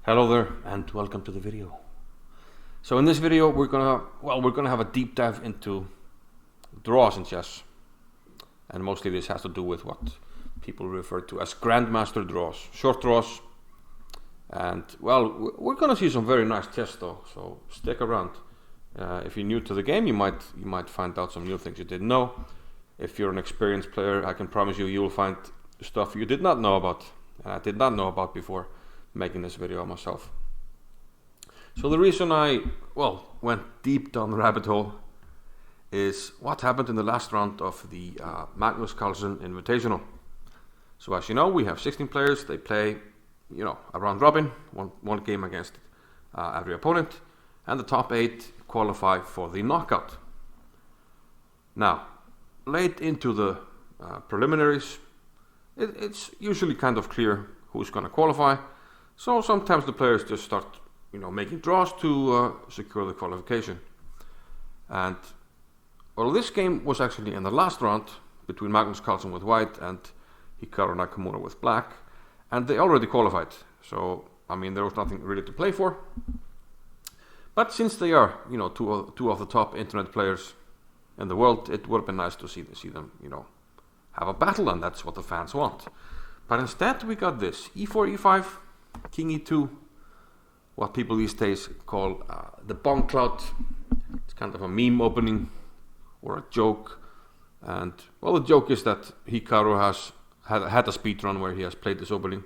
Hello there and welcome to the video. So in this video we're gonna have a deep dive into draws in chess, and mostly this has to do with what people refer to as Grandmaster Draws, short draws. And well, we're gonna see some very nice chess though, so stick around. If you're new to the game, you might find out some new things you didn't know. If you're an experienced player, I can promise you will find stuff you did not know about, and I did not know about before making this video myself. So the reason I went deep down the rabbit hole is what happened in the last round of the Magnus Carlsen Invitational. So as you know, we have 16 players. They play, a round robin, one game against every opponent, and the top 8 qualify for the knockout. Now, late into the preliminaries, it's usually kind of clear who's going to qualify. So sometimes the players just start, making draws to secure the qualification. And well, this game was actually in the last round between Magnus Carlsen with white and Hikaru Nakamura with black, and they already qualified. So I mean, there was nothing really to play for. But since they are, two of the top internet players in the world, it would have been nice to see them, have a battle, and that's what the fans want. But instead, we got this: e4, e5. King e2, what people these days call the BongCloud. It's kind of a meme opening or a joke. And well, the joke is that Hikaru has had a speed run where he has played this opening.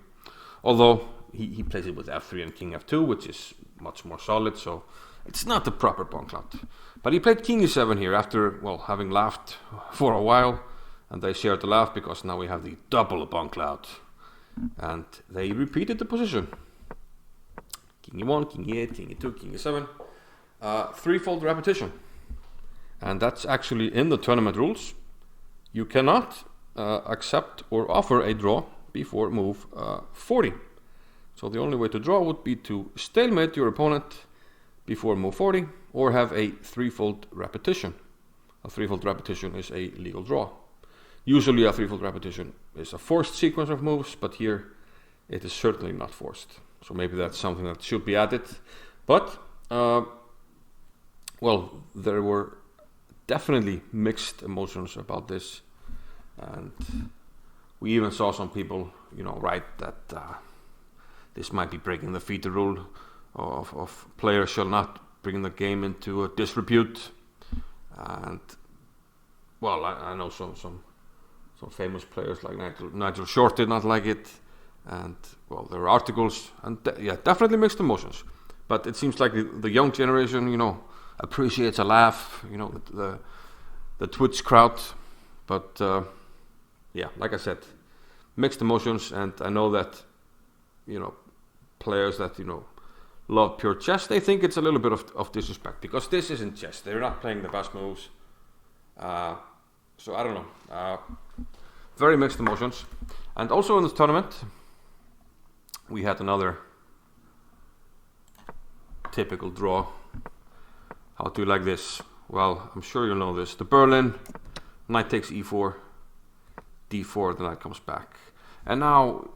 Although he plays it with f3 and king f2, which is much more solid, so it's not the proper BongCloud. But he played king e7 here after, having laughed for a while. And they shared the laugh because now we have the double BongCloud. And they repeated the position. King e1, king e8, king e2, king e7. Threefold repetition. And that's actually in the tournament rules. You cannot accept or offer a draw before move 40. So the only way to draw would be to stalemate your opponent before move 40 or have a threefold repetition. A threefold repetition is a legal draw. Usually a threefold repetition is a forced sequence of moves, but here it is certainly not forced. So maybe that's something that should be added. But, there were definitely mixed emotions about this. And we even saw some people, write that this might be breaking the FIDE rule of players shall not bring the game into disrepute. And, I know some famous players like Nigel Short did not like it, and there are articles, and definitely mixed emotions. But it seems like the young generation, appreciates a laugh, the Twitch crowd. But like I said, mixed emotions, and I know that players that love pure chess, they think it's a little bit of disrespect because this isn't chess. They're not playing the best moves. So I don't know. Very mixed emotions. And also in this tournament, we had another typical draw. How do you like this? Well, I'm sure you know this. The Berlin, knight takes e4, d4, the knight comes back. And now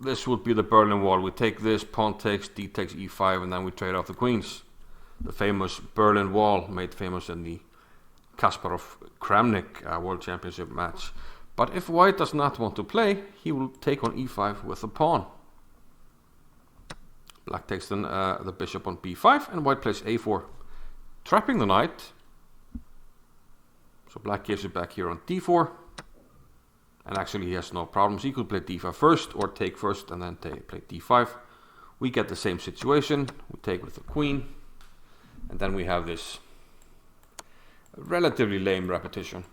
this would be the Berlin Wall. We take this, pawn takes, d takes e5, and then we trade off the queens. The famous Berlin Wall, made famous in the Kasparov-Kramnik World Championship match. But if white does not want to play, he will take on e5 with a pawn. Black takes then the bishop on b5, and white plays a4, trapping the knight. So black gives it back here on d4. And actually he has no problems. He could play d5 first, or take first and then play d5. We get the same situation. We take with the queen. And then we have this relatively lame repetition.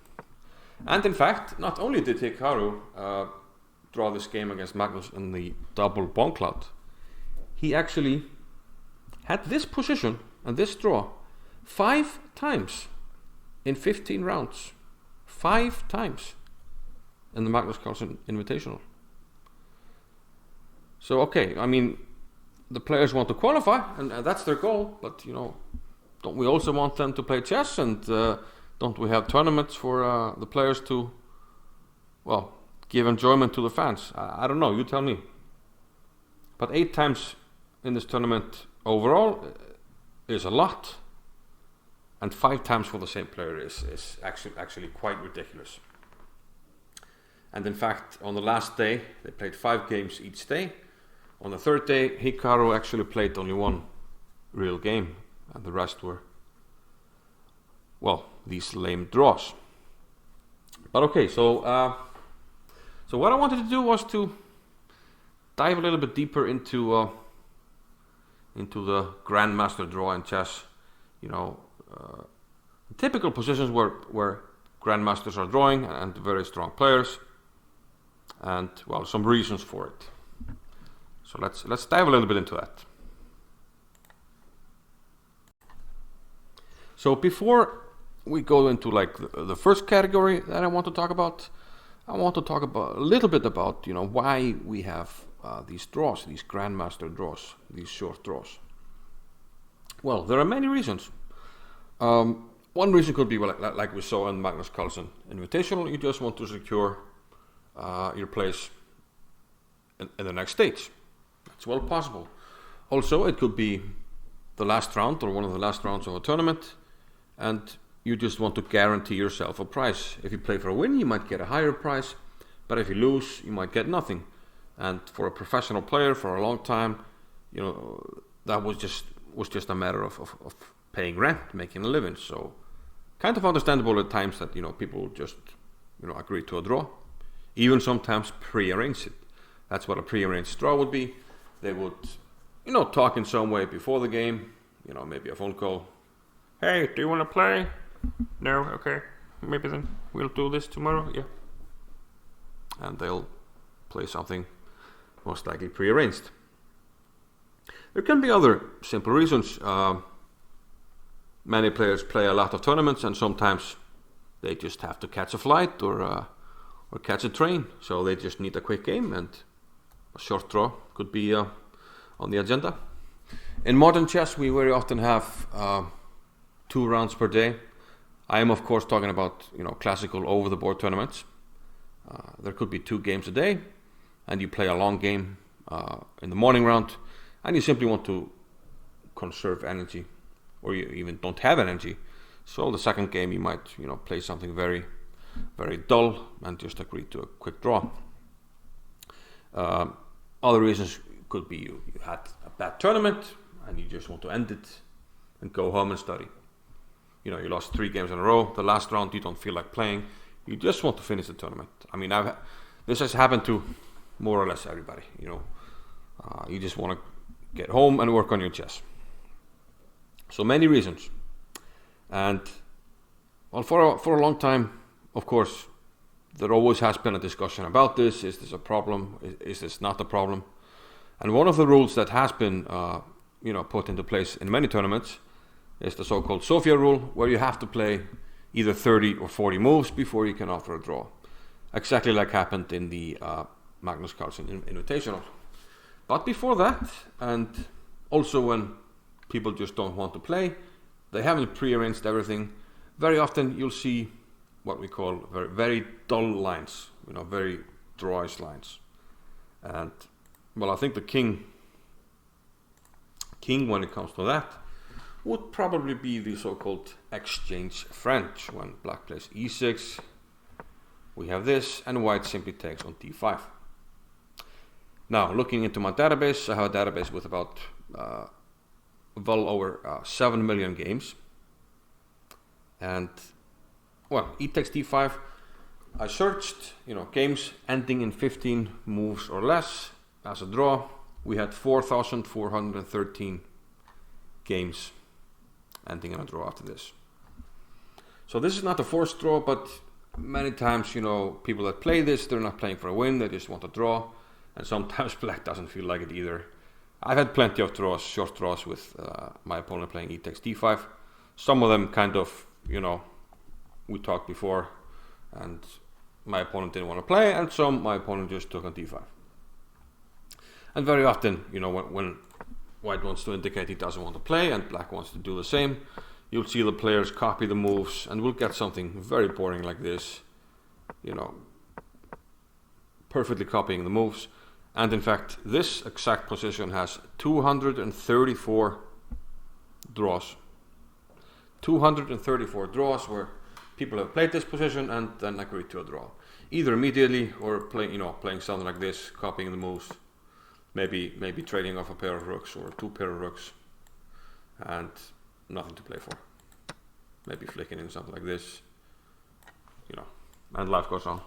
And in fact, not only did Hikaru draw this game against Magnus in the double BongCloud, he actually had this position and this draw 5 times in 15 rounds. 5 times in the Magnus Carlsen Invitational. So okay, I mean, the players want to qualify, and that's their goal, but don't we also want them to play chess, and don't we have tournaments for the players to, give enjoyment to the fans? I don't know, you tell me. But 8 times in this tournament overall is a lot, and 5 times for the same player is actually quite ridiculous. And in fact, on the last day, they played 5 games each day. On the third day, Hikaru actually played only 1 real game, and the rest were, well, these lame draws. But okay, so what I wanted to do was to dive a little bit deeper into the Grandmaster draw in chess. You know, typical positions where Grandmasters are drawing and very strong players, and well, some reasons for it. So let's dive a little bit into that. So before we go into like the first category that I want to talk about a little bit about, you know, why we have these draws, these Grandmaster draws, these short draws. Well, there are many reasons. One reason could be, well, like we saw in Magnus Carlsen Invitational, you just want to secure your place in the next stage. It's well possible. Also, it could be the last round or one of the last rounds of a tournament, and you just want to guarantee yourself a prize. If you play for a win, you might get a higher prize, but if you lose, you might get nothing. And for a professional player for a long time, you know, that was just a matter of paying rent, making a living. So kind of understandable at times that, you know, people just, you know, agree to a draw, even sometimes prearrange it. That's what a prearranged draw would be. They would, you know, talk in some way before the game, you know, maybe a phone call. Hey, do you want to play? No? Okay. Maybe then we'll do this tomorrow. Yeah. And they'll play something most likely prearranged. There can be other simple reasons. Many players play a lot of tournaments, and sometimes they just have to catch a flight or catch a train, so they just need a quick game, and a short draw could be on the agenda. In modern chess, we very often have 2 rounds per day. I am, of course, talking about, you know, classical over-the-board tournaments. There could be 2 games a day, and you play a long game in the morning round, and you simply want to conserve energy, or you even don't have energy. So the second game you might, you know, play something very, very dull and just agree to a quick draw. Other reasons could be you had a bad tournament and you just want to end it and go home and study. You know, you lost 3 games in a row. The last round you don't feel like playing. You just want to finish the tournament. I mean, this has happened to more or less everybody. You know, you just want to get home and work on your chess. So many reasons. And well, for a long time, of course, there always has been a discussion about this. Is this a problem? Is this not a problem? And one of the rules that has been you know, put into place in many tournaments is the so-called Sofia rule, where you have to play either 30 or 40 moves before you can offer a draw. Exactly like happened in the Magnus Carlsen Invitational. But before that, and also when people just don't want to play, they haven't prearranged everything, very often you'll see what we call very, very dull lines, you know, very drawish lines. And well, I think the king when it comes to that would probably be the so-called exchange French, when black plays e6, we have this, and white simply takes on d5. Now, looking into my database, I have a database with about well over 7 million games. And, well, e takes d5, I searched, you know, games ending in 15 moves or less as a draw. We had 4,413 games ending in a draw after this. So this is not the forced draw, but many times, you know, people that play this, they're not playing for a win, they just want a draw. And sometimes black doesn't feel like it either. I've had plenty of draws, short draws with my opponent playing e takes d5. Some of them kind of, you know, we talked before and my opponent didn't want to play, and some my opponent just took on d5. And very often, you know, when white wants to indicate he doesn't want to play and black wants to do the same, you'll see the players copy the moves, and we'll get something very boring like this, you know, perfectly copying the moves. And in fact, this exact position has 234 draws. 234 draws where people have played this position and then agreed to a draw. Either immediately or playing something like this, copying the moves, maybe trading off a pair of rooks or 2 pair of rooks, and nothing to play for. Maybe flicking in something like this, and life goes on.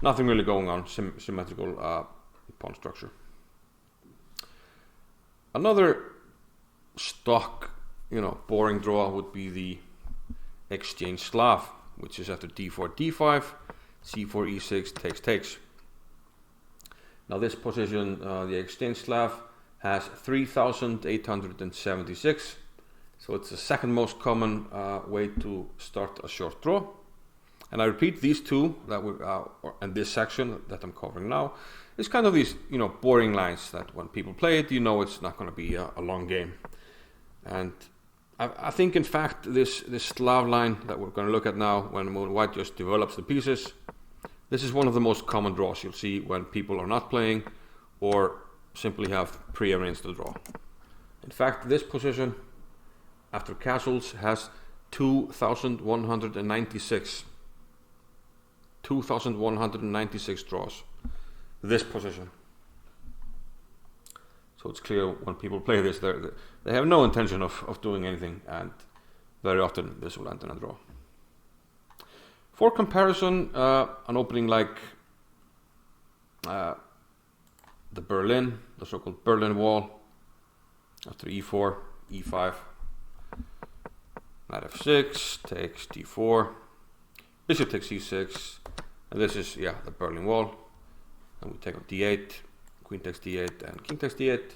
Nothing really going on, symmetrical pawn structure. Another stock, boring draw would be the exchange Slav, which is after d4, d5, c4, e6, takes. Now this position, the exchange Slav, has 3,876, so it's the second most common way to start a short draw. And I repeat, these two that we and this section that I'm covering now is kind of these boring lines that when people play it, it's not going to be a long game. And I think in fact this Slav line that we're going to look at now, when white just develops the pieces, this is one of the most common draws you'll see when people are not playing or simply have prearranged the draw. In fact, this position after castles has 2,196 draws. This position. So it's clear when people play this, they have no intention of doing anything, and very often this will end in a draw. For comparison, an opening like the so-called Berlin wall, after e4, e5, knight f6, takes d4, bishop takes e6, and this is the Berlin wall, and we take up d8, queen takes d8, and king takes d8.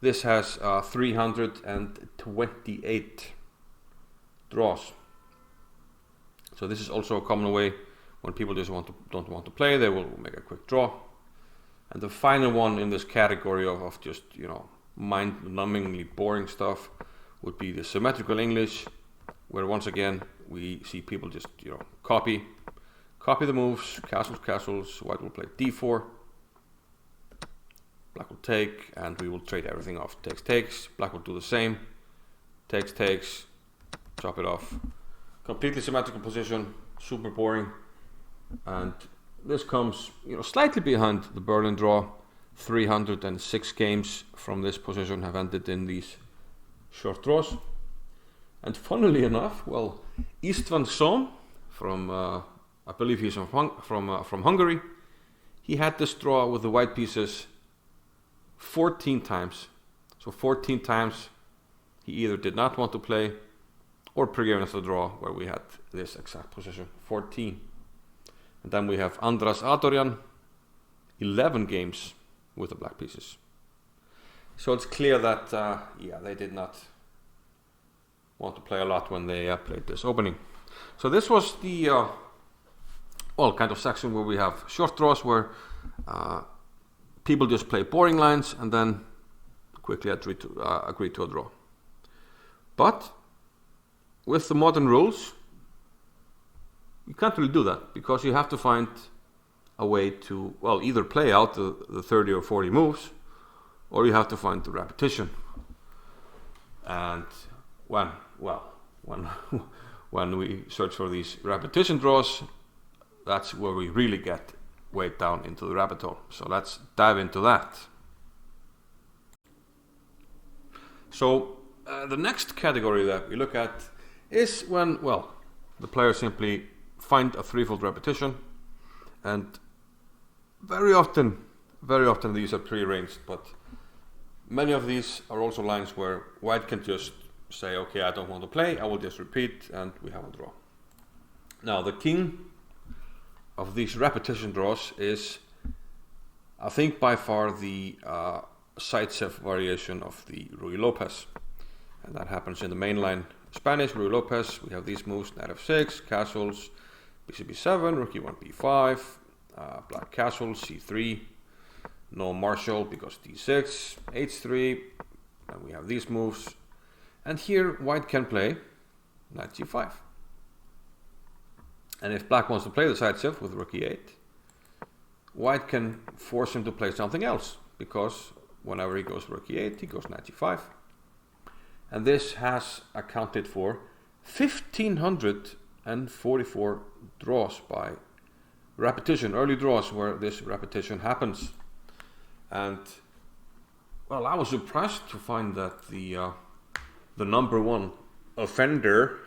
This has 328 draws. So this is also a common way when people just don't want to play, they will make a quick draw. And the final one in this category of just mind-numbingly boring stuff would be the Symmetrical English, where once again we see people just copy the moves, castles. White will play d4, black will take, and we will trade everything off. Takes. Black will do the same. Takes. Chop it off. Completely symmetrical position, super boring, and this comes slightly behind the Berlin draw. 306 games from this position have ended in these short draws. And funnily enough, Istvan Sohn from I believe he's from Hungary, he had this draw with the white pieces 14 times. So 14 times he either did not want to play or prearranged the draw, where we had this exact position, 14. And then we have Andras Adorjan, 11 games with the black pieces. So it's clear that they did not want to play a lot when they played this opening. So this was the kind of section where we have short draws, where people just play boring lines and then quickly agree to a draw. But with the modern rules, you can't really do that, because you have to find a way to either play out the 30 or 40 moves, or you have to find the repetition. And when we search for these repetition draws, that's where we really get way down into the rabbit hole. So let's dive into that. So the next category that we look at is when the player simply find a threefold repetition, and very often these are prearranged, but many of these are also lines where white can just say, okay, I don't want to play, I will just repeat, and we have a draw. Now the king of these repetition draws is, I think, by far the Zaitsev variation of the Ruy Lopez, and that happens in the mainline Spanish. Ruy Lopez, we have these moves: knight f6, castles, bishop b7, rook e1, b5, black castle, c3, no marshal because d6, h3, and we have these moves. And here white can play knight g5. And if black wants to play the Zaitsev with rook e8, white can force him to play something else, because whenever he goes rook e8, he goes knight e5. And this has accounted for 1,544 draws by repetition, early draws where this repetition happens. And well, I was surprised to find that the number one offender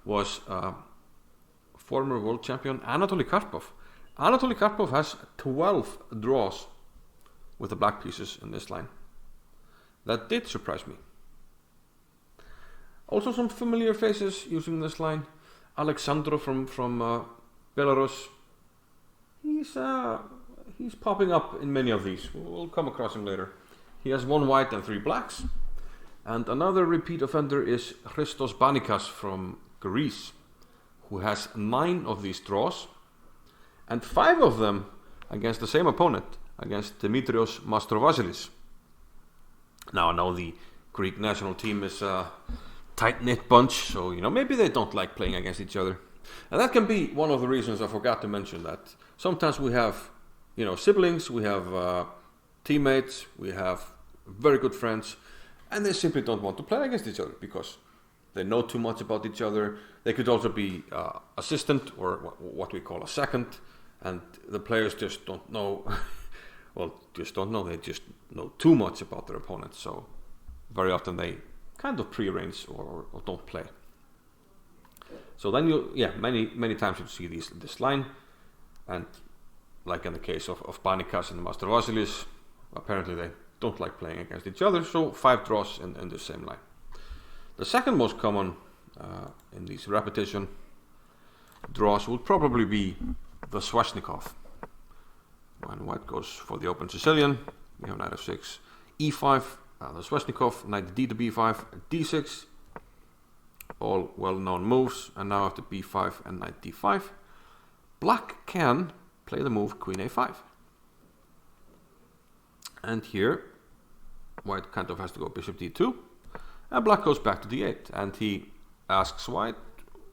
was former world champion Anatoly Karpov. Anatoly Karpov has 12 draws with the black pieces in this line. That did surprise me. Also some familiar faces using this line. Alexandrov from Belarus. He's popping up in many of these. We'll come across him later. He has 1 white and 3 blacks. And another repeat offender is Christos Banikas from Greece, who has 9 of these draws, and 5 of them against the same opponent, against Dimitrios Mastrovasilis. Now I know the Greek national team is a tight-knit bunch, so maybe they don't like playing against each other. And that can be one of the reasons I forgot to mention that sometimes we have siblings, we have teammates, we have very good friends, and they simply don't want to play against each other because they know too much about each other. They could also be assistant, or what we call a second, and the players just don't know. Well, just don't know. They just know too much about their opponents. So very often they kind of prearrange or don't play. So then many times you see this line, and like in the case of Banikas and Mastrovasilis, apparently they don't like playing against each other. So 5 draws in the same line. The second most common in these repetition draws would probably be the Sveshnikov. When white goes for the open Sicilian, we have knight f6, e5, the Sveshnikov, knight d to b5, d6, all well-known moves, and now after b5 and knight d5, black can play the move queen a5. And here, white kind of has to go bishop d2, and black goes back to d8, and he asks white,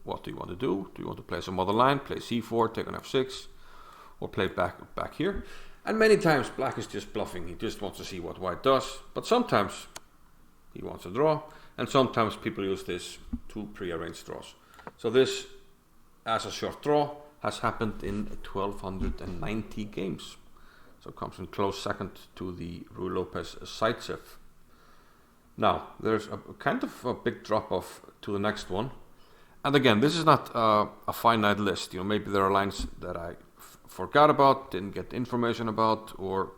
what do you want to do? Do you want to play some other line, play c4, take on f6, or play back here? And many times black is just bluffing. He just wants to see what white does, but sometimes he wants a draw, and sometimes people use this to prearranged draws. So this, as a short draw, has happened in 1,290 games. So it comes in close second to the Ruy Lopez Zaitsev. Now, there's a kind of a big drop-off to the next one. And again, this is not a finite list. Maybe there are lines that I forgot about, didn't get information about, or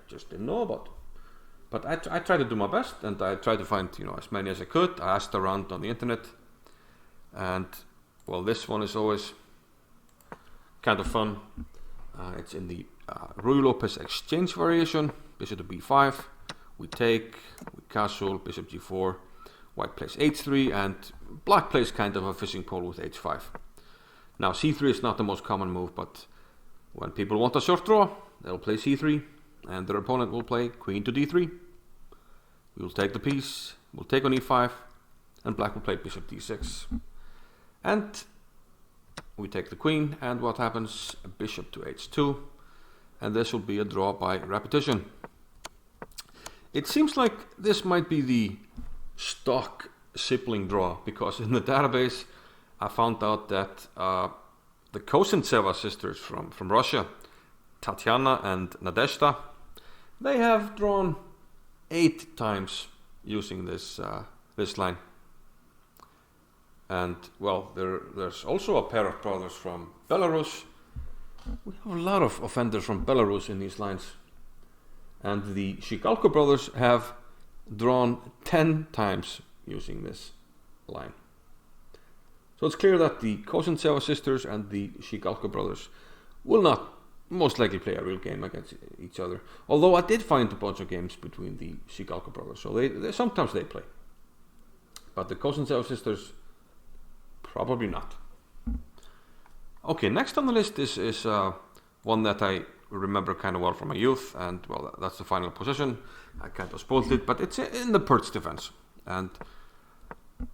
just didn't know about. But I tried to do my best, and I tried to find as many as I could. I asked around on the internet, and well, this one is always kind of fun. It's in the Ruy Lopez exchange variation. Bishop to b5, we take, we castle, bishop g4, white plays h3, and black plays kind of a fishing pole with h5. Now c3 is not the most common move, but when people want a short draw, they'll play c3, and their opponent will play queen to d3. We will take the piece, we'll take on e5, and black will play bishop d6. And we take the queen, and what happens? Bishop to h2, and this will be a draw by repetition. It seems like this might be the stock sibling draw, because in the database I found out that the Kosentseva sisters from Russia, Tatiana and Nadezhda, they have drawn 8 times using this line. And well, there's also a pair of brothers from Belarus. We have a lot of offenders from Belarus in these lines. And the Shigalko brothers have drawn 10 times using this line. So it's clear that the Kosentseva sisters and the Shigalko brothers will not most likely play a real game against each other. Although I did find a bunch of games between the Shigalko brothers, so they sometimes they play. But the Kosentseva sisters, probably not. Okay, next on the list is one that I remember kind of well from my youth, and well, that's the final position. I kind of spoiled it, but it's in the Pirc defense. And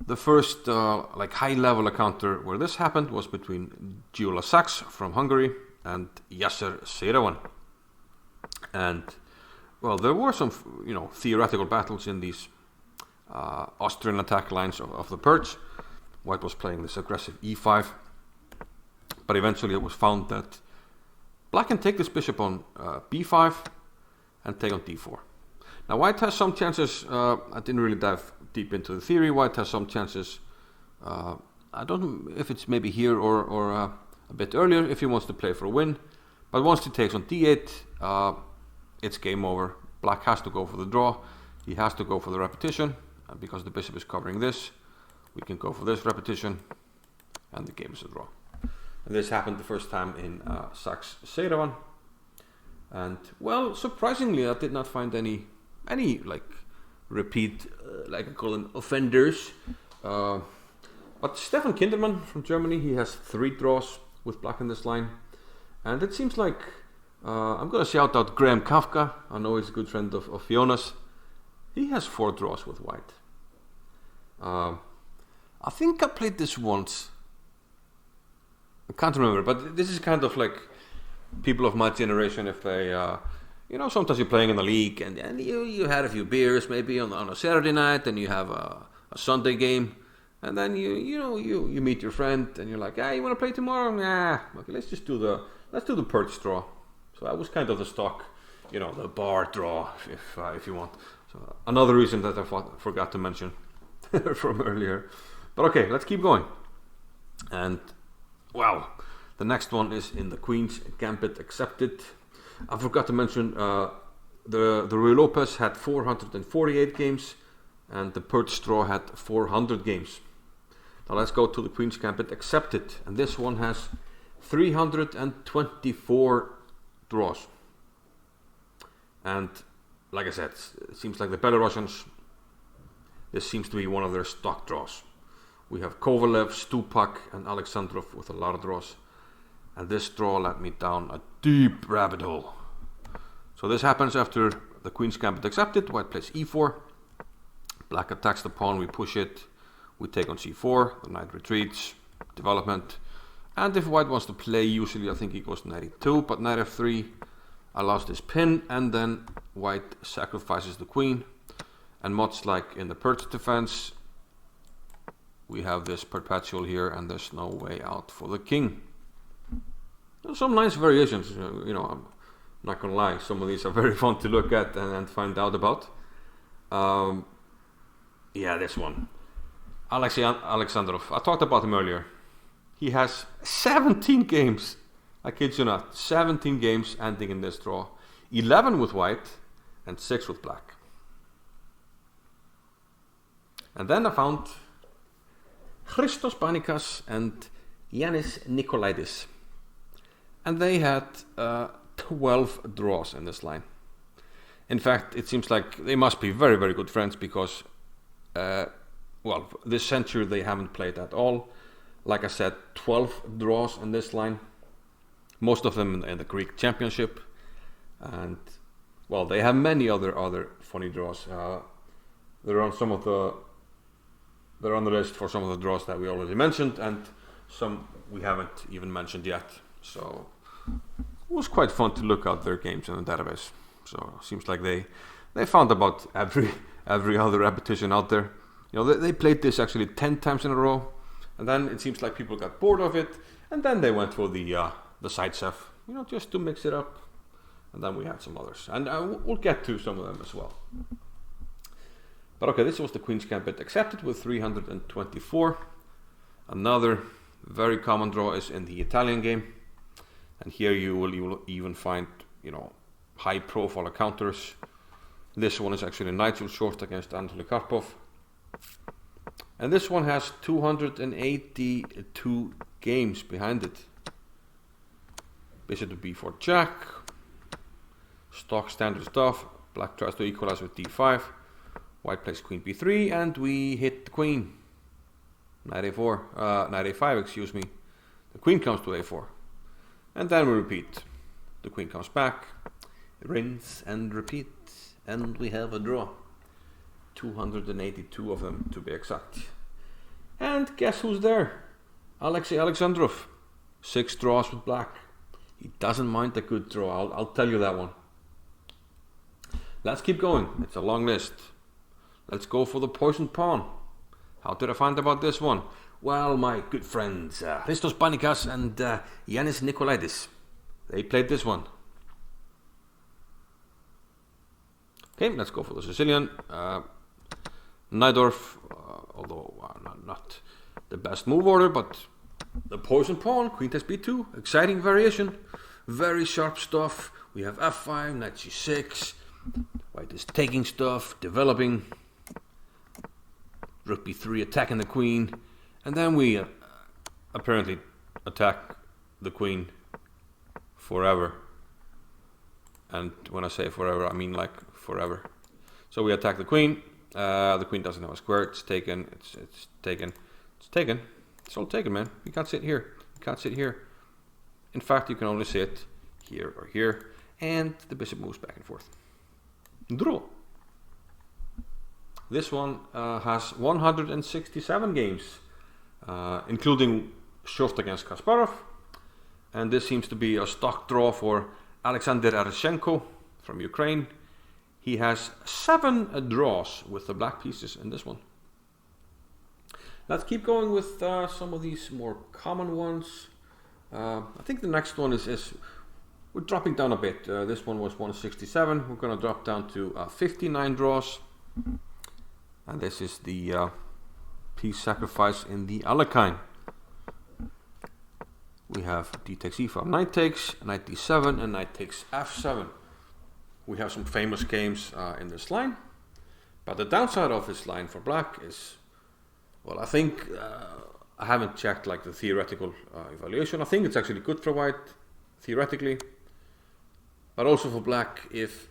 the first high-level encounter where this happened was between Gyula Sachs from Hungary and Yasser Seirawan. And well, there were some, theoretical battles in these Austrian attack lines of the Pirc. White was playing this aggressive e5, but eventually it was found that black can take this bishop on b5 and take on d4. Now white has some chances. I didn't really dive deep into the theory. White has some chances. I don't know if it's maybe here or a bit earlier if he wants to play for a win. But once he takes on d8, it's game over. Black has to go for the draw. He has to go for the repetition, because the bishop is covering this. We can go for this repetition, and the game is a draw. And this happened the first time in Sachs Seirawan. And well, surprisingly, I did not find any like repeat, like I call them, offenders. But Stefan Kindermann from Germany, he has 3 draws with black in this line. And it seems like, I'm going to shout out Graham Kafka. I know he's a good friend of Fiona's. He has 4 draws with white. I think I played this once. I can't remember, but this is kind of like people of my generation, if they, sometimes you're playing in the league and you had a few beers maybe on a Saturday night, and you have a Sunday game, and then you meet your friend and you're like, you want to play tomorrow? Nah, okay, let's do the Pirc draw. So that was kind of the stock, the bar draw, if you want. So another reason that I forgot to mention from earlier. But okay, let's keep going. And wow, the next one is in the Queen's Gambit Accepted. I forgot to mention the Ruy Lopez had 448 games, and the Pirc draw had 400 games. Now let's go to the Queen's Gambit Accepted, and this one has 324 draws. And like I said, it seems like the Belarusians, this seems to be one of their stock draws. We have Kovalev, Stupak, and Alexandrov with a lot of draws. And this draw led me down a deep rabbit hole. So this happens after the Queen's Gambit Accepted. White plays e4. Black attacks the pawn, we push it. We take on c4, the knight retreats, development. And if white wants to play, usually I think he goes knight e2, but knight f3 allows this pin, and then white sacrifices the queen. And much like in the Pirc defense, we have this perpetual here, and there's no way out for the king. Some nice variations, I'm not gonna lie, some of these are very fun to look at and find out about. This one, Alexandrov, I talked about him earlier. He has 17 games, I kid you not, 17 games ending in this draw. 11 with white and 6 with black. And then I found Christos Panikas and Yanis Nikolaidis. And they had 12 draws in this line. In fact, it seems like they must be very, very good friends, because, this century they haven't played at all. Like I said, 12 draws in this line. Most of them in the Greek Championship. And, they have many other funny draws. They're on the list for some of the draws that we already mentioned, and some we haven't even mentioned yet. So it was quite fun to look at their games in the database. So it seems like they found about every other repetition out there. They played this actually 10 times in a row, and then it seems like people got bored of it, and then they went for the Zaitsev, just to mix it up. And then we had some others, and we'll get to some of them as well. But okay, this was the Queen's Gambit Accepted with 324. Another very common draw is in the Italian game, and here you will even find high profile encounters. This one is actually Nigel Short against Anatoly Karpov, and this one has 282 games behind it. Bishop to b4 jack, stock standard stuff. Black tries to equalize with d5. White plays queen b3, and we hit the queen. Knight a5, excuse me. The queen comes to a4. And then we repeat. The queen comes back, rinse and repeat, and we have a draw. 282 of them to be exact. And guess who's there? Alexei Alexandrov. 6 draws with black. He doesn't mind a good draw, I'll tell you that one. Let's keep going. It's a long list. Let's go for the poisoned pawn. How did I find about this one? Well, my good friends Christos Panikas and Yanis Nikolaidis, they played this one. Okay, let's go for the Sicilian. Najdorf, although not the best move order, but the poisoned pawn, queen takes b2, exciting variation, very sharp stuff. We have f5, knight g6, white is taking stuff, developing, rook b3, attacking the queen, and then we apparently attack the queen forever. And when I say forever, I mean like forever. So we attack the queen. The queen doesn't have a square. It's taken. It's taken. It's taken. It's all taken, man. You can't sit here. You can't sit here. In fact, you can only sit here or here, and the bishop moves back and forth. Draw. This one has 167 games, including short against Kasparov, and this seems to be a stock draw for Alexander Areshenko from Ukraine. He has 7 draws with the black pieces in this one. Let's keep going with some of these more common ones. I think the next one is we're dropping down a bit. This one was 167. We're going to drop down to 59 draws. And this is the piece sacrifice in the Alekhine. We have d takes e5, knight takes, knight d7, and knight takes f7. We have some famous games in this line, but the downside of this line for black is, well, I think I haven't checked like the theoretical evaluation. I think it's actually good for white theoretically, but also for black if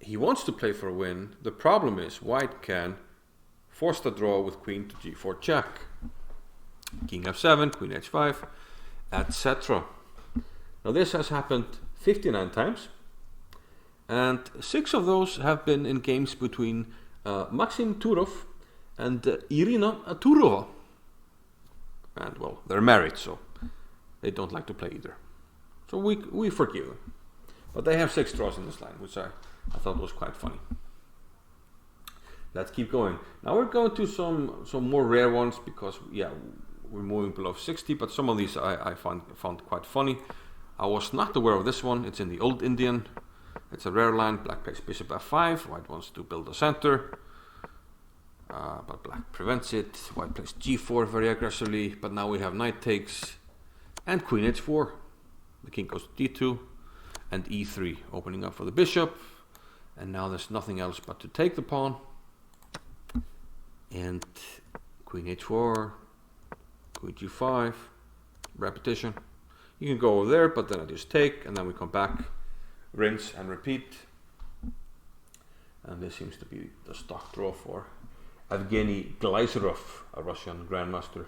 he wants to play for a win. The problem is white can force the draw with queen to g4 check, king f7, queen h5, etc. Now this has happened 59 times. And 6 of those have been in games between Maxim Turov and Irina Turova. And well, they're married, so they don't like to play either. So we forgive them. But they have 6 draws in this line, which I thought was quite funny. Let's keep going. Now we're going to some more rare ones because, yeah, we're moving below 60, but some of these I found quite funny. I was not aware of this one. It's in the Old Indian. It's a rare line. Black plays bishop f5. White wants to build a center, but black prevents it. White plays g4 very aggressively, but now we have knight takes and queen h4. The king goes to d2 and e3, opening up for the bishop. And now there's nothing else but to take the pawn. And queen h4, queen g5, repetition. You can go over there, but then I just take, and then we come back. Rinse and repeat. And this seems to be the stock draw for Evgeny Gleiserov, a Russian grandmaster.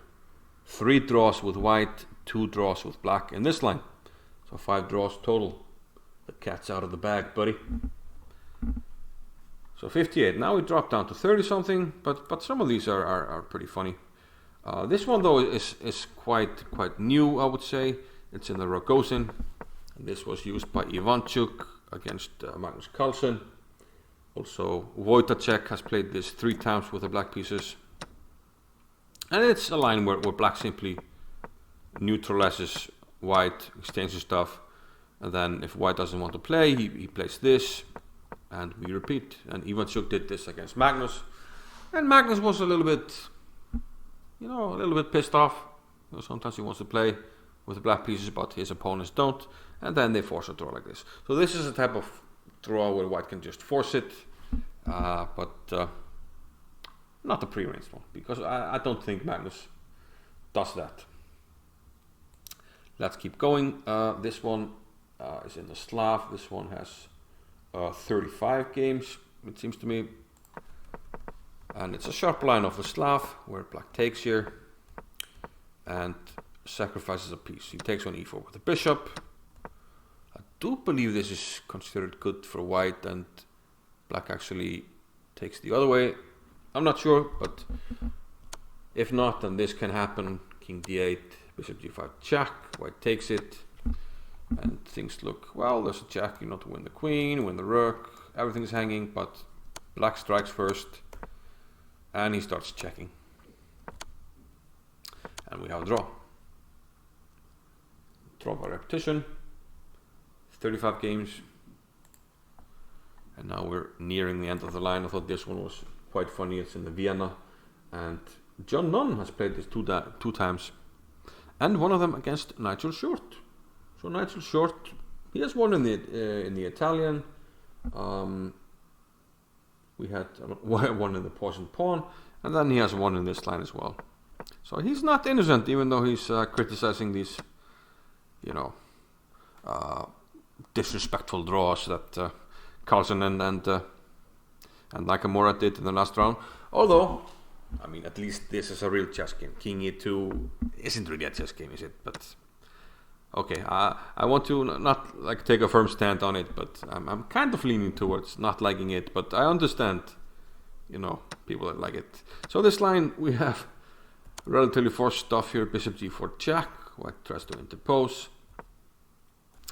3 draws with white, 2 draws with black in this line. So 5 draws total. The cat's out of the bag, buddy. So 58. Now we drop down to 30 something, but some of these are pretty funny. This one though is quite new, I would say. It's in the Ragozin. This was used by Ivanchuk against Magnus Carlsen. Also, Wojtacek has played this 3 times with the black pieces. And it's a line where black simply neutralizes white, exchanges stuff. And then if white doesn't want to play, he plays this. And we repeat. And Ivanchuk did this against Magnus. And Magnus was a little bit pissed off. Sometimes he wants to play with the black pieces, but his opponents don't. And then they force a draw like this. So this is a type of draw where white can just force it, but not the prearranged one, because I don't think Magnus does that. Let's keep going. This one is in the Slav. This one has 35 games, it seems to me. And it's a sharp line of the Slav, where black takes here and sacrifices a piece. He takes on e4 with the bishop. I do believe this is considered good for white, and black actually takes the other way. I'm not sure, but if not, then this can happen. King d8, bishop g5 check, white takes it, and things look, well, there's a check, to win the queen, win the rook, everything's hanging, but black strikes first, and he starts checking. And we have a draw. Draw by repetition, 35 games, and now we're nearing the end of the line. I thought this one was quite funny. It's in the Vienna, and John Nunn has played this two times, and one of them against Nigel Short. So Nigel Short, he has won in the Italian. We had one in the poison pawn, and then he has won in this line as well. So he's not innocent, even though he's criticizing these, disrespectful draws that Carlsen and Nakamura did in the last round. Although, I mean, at least this is a real chess game. King E2 isn't really a chess game, is it? But okay, I want to not like take a firm stand on it, but I'm kind of leaning towards not liking it. But I understand, people that like it. So this line, we have relatively forced stuff here. Bishop G4 check. White tries to interpose.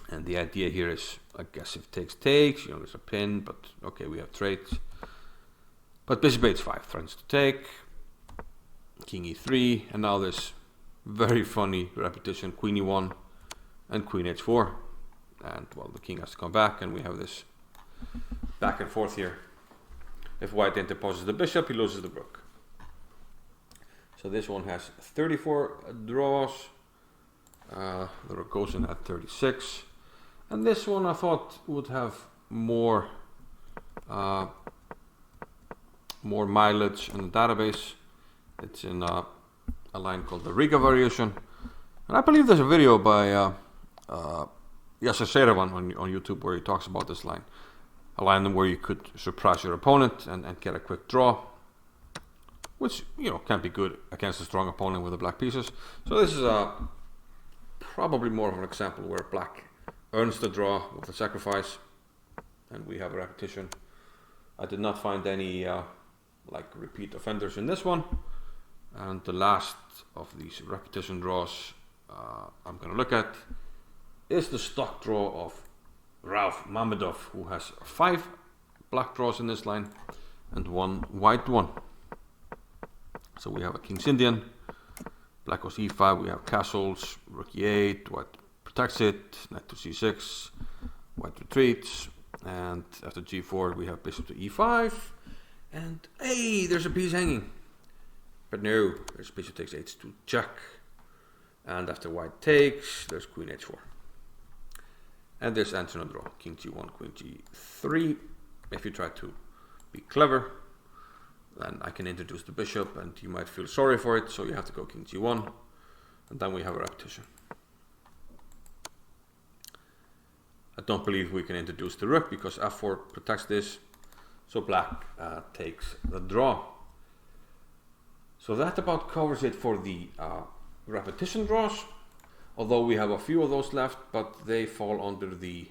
And the idea here is aggressive takes. There's a pin, but okay, we have trades. But bishop h5 threatens to take. King e3, and now this very funny repetition, queen e1 and queen h4. And well, the king has to come back, and we have this back and forth here. If white interposes the bishop, he loses the rook. So this one has 34 draws. The Ragozin had 36. And this one I thought would have more mileage in the database. It's in a line called the Riga variation. And I believe there's a video by Yasser Serevan on YouTube where he talks about this line. A line where you could surprise your opponent and get a quick draw, which can be good against a strong opponent with the black pieces. So this is probably more of an example where black earns the draw with a sacrifice, and we have a repetition. I did not find any repeat offenders in this one, and the last of these repetition draws I'm going to look at is the stock draw of Rauf Mamedov, who has 5 black draws in this line and 1 white one. So we have a King's Indian, black goes e5, we have castles, rook e8, white protects it, knight to c6, white retreats, and after g4 we have bishop to e5, and hey, there's a piece hanging. But no, there's bishop takes h2 check, and after white takes, there's queen h4. And there's answer draw, king g1, queen g3. If you try to be clever, then I can introduce the bishop, and you might feel sorry for it, so you have to go king g1, and then we have a repetition. I don't believe we can introduce the rook because f4 protects this, so black takes the draw. So that about covers it for the repetition draws, although we have a few of those left, but they fall under the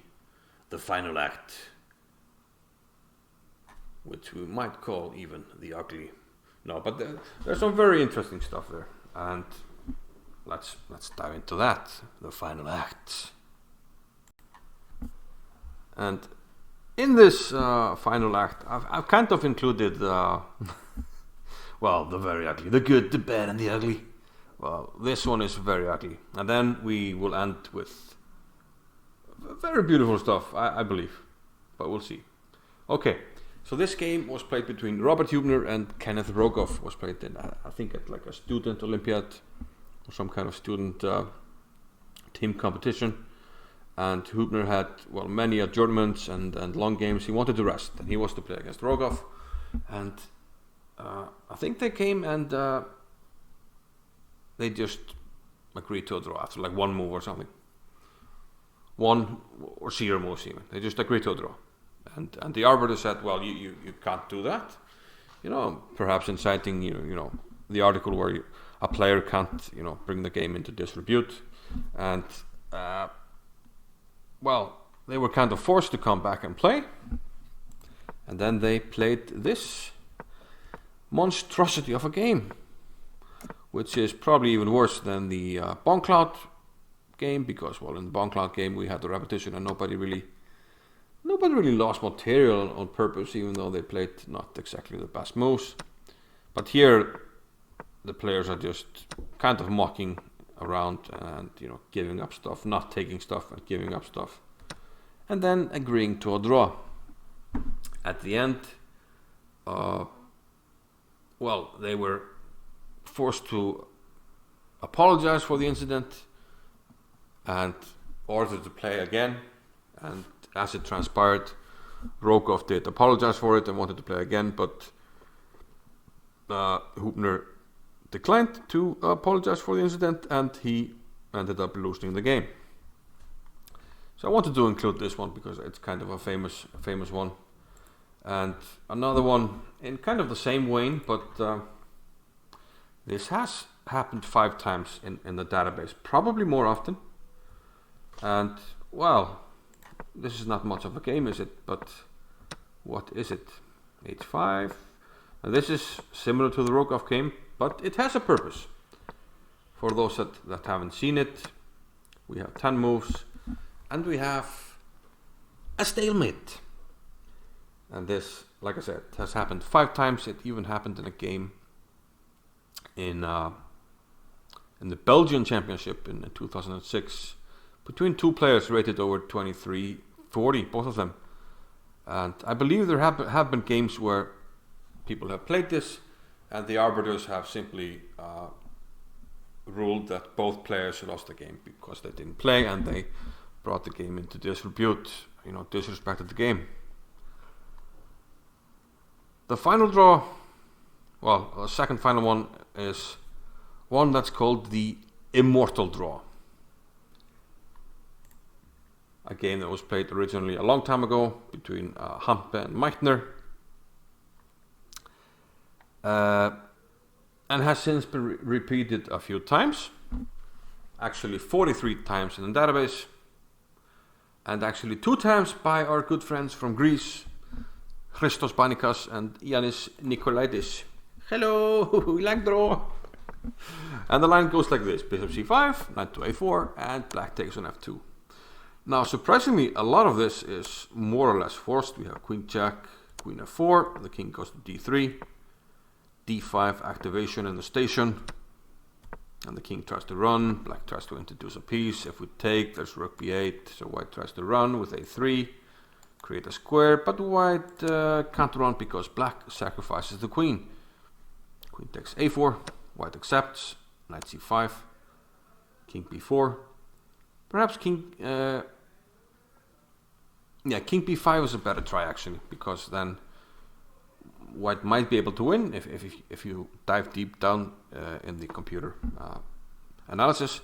final act, which we might call even the ugly. No, but there's some very interesting stuff there, and let's dive into that, the final act. And in this final act, I've kind of included well, the very ugly, the good, the bad, and the ugly. Well, this one is very ugly, and then we will end with very beautiful stuff, I believe, but we'll see. Okay. So this game was played between Robert Hubner and Kenneth Rogoff. Was played in, I think, at like a student Olympiad or some kind of student team competition. And Hubner had, well, many adjournments and long games. He wanted to rest, and he was to play against Rogoff. And I think they came and they just agreed to a draw after like one move or something. 1 or 0 moves even. They just agreed to a draw. And the arbiter said, well, you can't do that. Perhaps inciting, the article where a player can't, bring the game into disrepute. And, well, they were kind of forced to come back and play. And then they played this monstrosity of a game, which is probably even worse than the BongCloud game because, well, in the BongCloud game we had the repetition and nobody really lost material on purpose, even though they played not exactly the best moves. But here the players are just kind of mocking around and, you know, giving up stuff, not taking stuff and giving up stuff, and then agreeing to a draw. At the end, well, they were forced to apologize for the incident and ordered to play again, and as it transpired, Rogoff did apologize for it and wanted to play again, but Hubner declined to apologize for the incident and he ended up losing the game. So I wanted to include this one because it's kind of a famous one. And another one in kind of the same vein, but this has happened 5 times in the database, probably more often. And, well, this is not much of a game, is it? But what is it? H5. And this is similar to the Rogoff game, but it has a purpose. For those that haven't seen it, we have 10 moves, and we have a stalemate. And this, like I said, has happened 5 times. It even happened in a game in the Belgian Championship in 2006 between 2 players rated over 2340, both of them. And I believe there have been games where people have played this and the arbiters have simply ruled that both players lost the game because they didn't play and they brought the game into disrepute, you know, disrespected the game. The final draw, well, the second final one is one that's called the Immortal Draw. A game that was played originally a long time ago between Hampe and Meitner. And has since been repeated a few times. Actually 43 times in the database. And actually 2 times by our good friends from Greece, Christos Panikas and Yanis Nikolaidis. Hello, we like draw. And the line goes like this: bishop c5, knight to a4, and black takes on f2. Now, surprisingly, a lot of this is more or less forced. We have queen check, queen f4, the king goes to d3, d5 activation in the station, and the king tries to run, black tries to introduce a piece. If we take, there's rook b8, so white tries to run with a3, create a square, but white can't run because black sacrifices the queen. Queen takes a4, white accepts, knight c5, king b4, perhaps king b5 is a better try actually, because then white might be able to win if you dive deep down in the computer analysis.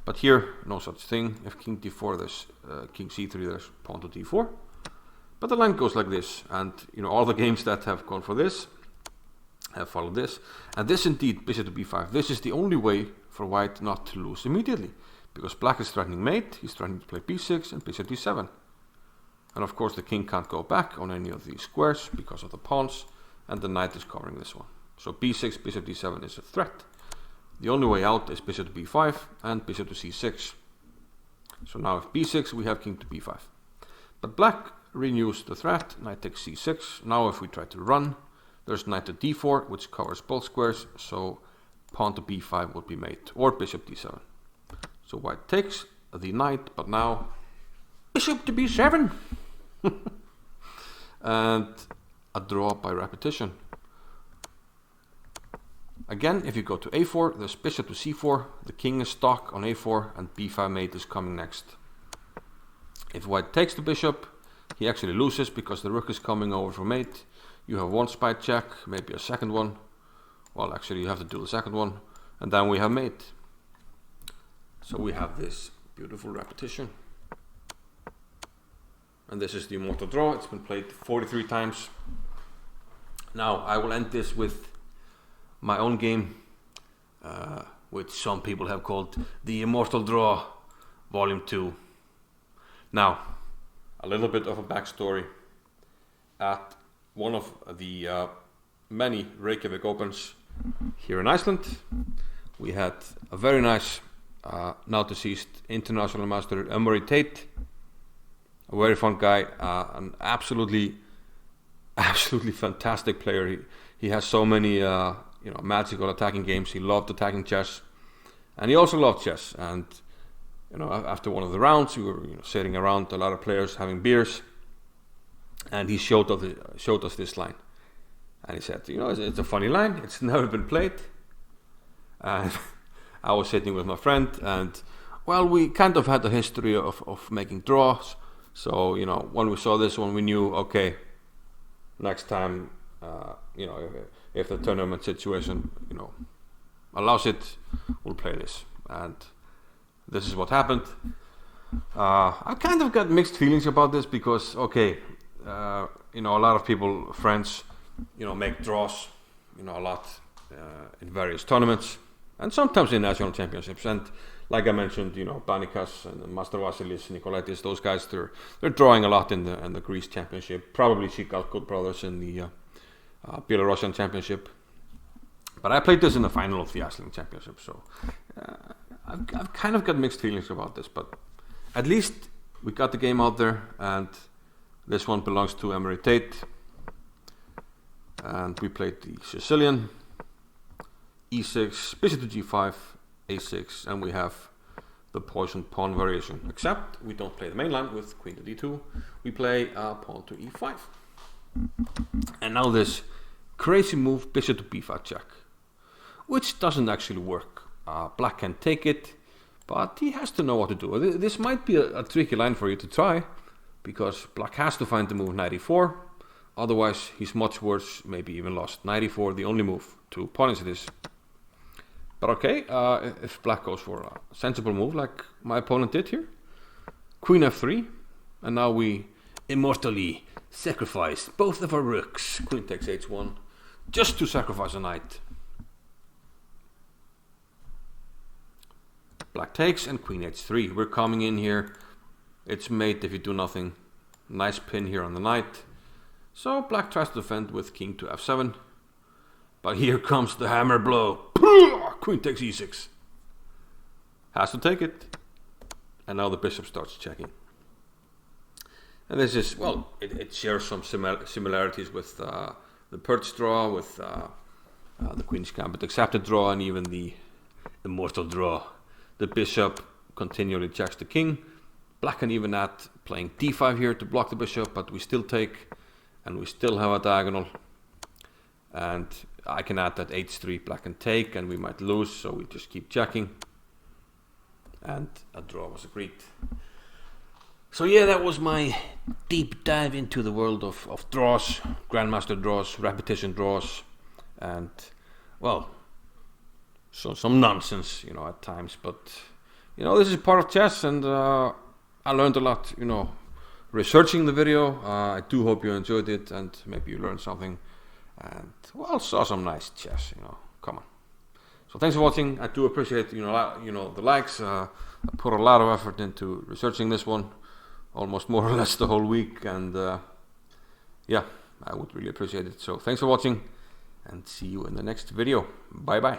But here, no such thing. If king d4, there's king c3, there's pawn to d4. But the line goes like this, and you know, all the games that have gone for this have followed this. And this indeed, bishop to b5, this is the only way for white not to lose immediately, because black is threatening mate, he's threatening to play b6 and bishop d7. And of course the king can't go back on any of these squares because of the pawns, and the knight is covering this one. So b6, bishop d7 is a threat. The only way out is bishop to b5 and bishop to c6. So now if b6, we have king to b5. But black renews the threat, knight takes c6. Now if we try to run, there's knight to d4, which covers both squares, so pawn to b5 would be mate, or bishop d7. So white takes the knight, but now bishop to b7. And a draw by repetition. Again, if you go to a4, there's bishop to c4, the king is stuck on a4, and b5 mate is coming next. If white takes the bishop, he actually loses because the rook is coming over for mate. You have one spy check, maybe a second one. Well, actually you have to do the second one, and then we have mate. So we have this beautiful repetition. And this is the Immortal Draw. It's been played 43 times. Now I will end this with my own game, which some people have called the Immortal Draw Volume 2. Now, a little bit of a backstory. At one of the many Reykjavik Opens here in Iceland, we had a very nice now deceased international master Emory Tate, a very fun guy, an absolutely fantastic player. He has so many magical attacking games. He loved attacking chess, and he also loved chess. And after one of the rounds, we were sitting around, a lot of players having beers, and he showed us this line, and he said, it's a funny line. It's never been played. And I was sitting with my friend, and well, we kind of had a history of making draws. So when we saw this one, we knew, okay, next time, if the tournament situation allows it, we'll play this. And this is what happened. I kind of got mixed feelings about this because, okay, a lot of people, friends, make draws, a lot in various tournaments, and sometimes in national championships. And like I mentioned, Banikas and Master Vasilis, Nikolaitis, those guys, they're drawing a lot in the Greece championship. Probably Shikalkut brothers in the Belarusian championship. But I played this in the final of the Alekhine championship, so I've kind of got mixed feelings about this. But at least we got the game out there, and this one belongs to Emory Tate. And we played the Sicilian, e6, bishop to g5, a6, and we have the poisoned pawn variation. Except we don't play the main line with queen to d2. We play pawn to e5. And now this crazy move, bishop to b5 check, which doesn't actually work. Black can take it, but he has to know what to do. This might be a tricky line for you to try, because black has to find the move knight e4. Otherwise, he's much worse, maybe even lost. Knight e4, the only move to punish this. But okay, if black goes for a sensible move like my opponent did here, queen f3, and now we immortally sacrifice both of our rooks. Queen takes h1, just to sacrifice a knight. Black takes and queen h3. We're coming in here. It's mate if you do nothing. Nice pin here on the knight. So black tries to defend with king to f7. But here comes the hammer blow. Queen takes e6. Has to take it. And now the bishop starts checking. And this is, well, it shares some similarities with the Pirc draw, with the Queen's Gambit accepted draw, and even the Immortal Draw. The bishop continually checks the king. Black can even add playing d5 here to block the bishop, but we still take, and we still have a diagonal. And I can add that h3, black can take, and we might lose, so we just keep checking. And a draw was agreed. So yeah, that was my deep dive into the world of draws, Grandmaster draws, repetition draws, and, well, so some nonsense, at times. But, this is part of chess, and I learned a lot, researching the video. I do hope you enjoyed it, and maybe you learned something. And, well, saw some nice chess, come on. So thanks for watching. I do appreciate, the likes. I put a lot of effort into researching this one, almost more or less the whole week. And, yeah, I would really appreciate it. So thanks for watching, and see you in the next video. Bye-bye.